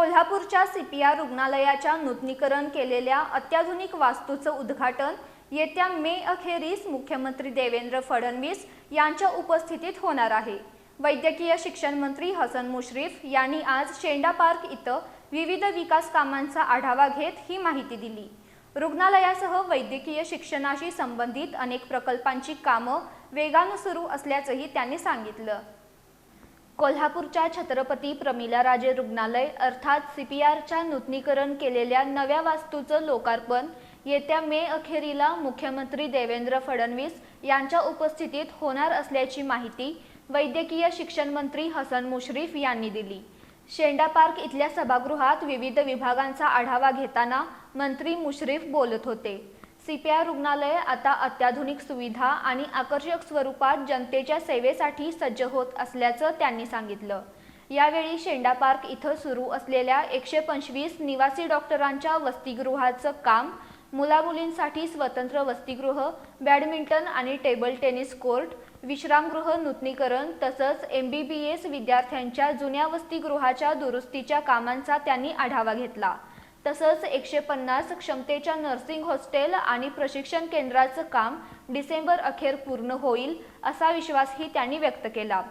कोल्हापूरच्या सीपीआर रुग्णालयाच्या नूतनीकरण केलेल्या अत्याधुनिक वास्तूचं उद्घाटन येत्या मे अखेरीस मुख्यमंत्री देवेंद्र फडणवीस यांच्या उपस्थितीत होणार आहे। वैद्यकीय शिक्षण मंत्री हसन मुश्रीफ यांनी आज शेंडा पार्क इथं विविध विकास कामांचा आढावा घेत ही माहिती दिली। रुग्णालयासह वैद्यकीय शिक्षणाशी संबंधित अनेक प्रकल्पांची कामं वेगाने सुरू असल्याचंही त्यांनी सांगितलं। कोल्हापूरच्या छत्रपती प्रमिलाराजे रुग्णालय अर्थात सीपीआरच्या नूतनीकरण केलेल्या नव्या वास्तूचं लोकार्पण येत्या मे अखेरीला मुख्यमंत्री देवेंद्र फडणवीस यांच्या उपस्थितीत होणार असल्याची माहिती वैद्यकीय शिक्षण मंत्री हसन मुश्रीफ यांनी दिली। शेंडा पार्क इथल्या सभागृहात विविध विभागांचा आढावा घेताना मंत्री मुश्रीफ बोलत होते। सीपीआर रुग्णालय आता अत्याधुनिक सुविधा आणि आकर्षक स्वरूपात जनतेच्या सेवेसाठी सज्ज होत असल्याचं त्यांनी सांगितलं। यावेळी शेंडा पार्क इथं सुरू असलेल्या 125 निवासी डॉक्टरांच्या वसतिगृहाचं काम, मुलामुलींसाठी स्वतंत्र वसतिगृह, बॅडमिंटन आणि टेबल टेनिस कोर्ट, विश्रामगृह नूतनीकरण तसंच MBBS विद्यार्थ्यांच्या जुन्या वसतिगृहाच्या दुरुस्तीच्या कामांचा त्यांनी आढावा घेतला। तसंच 150 क्षमतेच्या नर्सिंग हॉस्टेल आणि प्रशिक्षण केंद्राचं काम डिसेंबर अखेर पूर्ण होईल असा विश्वासही त्यांनी व्यक्त केला।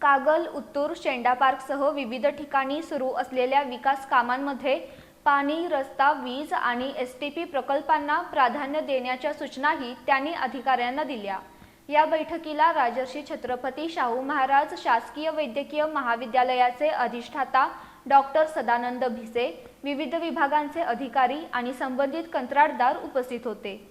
कागल, उत्तूर, शेंडा पार्कसह विविध ठिकाणी सुरू असलेल्या विकास कामांमध्ये पाणी, रस्ता, वीज आणि STP प्रकल्पांना प्राधान्य देण्याच्या सूचनाही त्यांनी अधिकाऱ्यांना दिल्या। या बैठकीला राजर्षी छत्रपती शाहू महाराज शासकीय वैद्यकीय महाविद्यालयाचे अधिष्ठाता डॉक्टर सदानंद भिसे, विविध विभागांचे अधिकारी आणि संबंधित कंत्राटदार उपस्थित होते।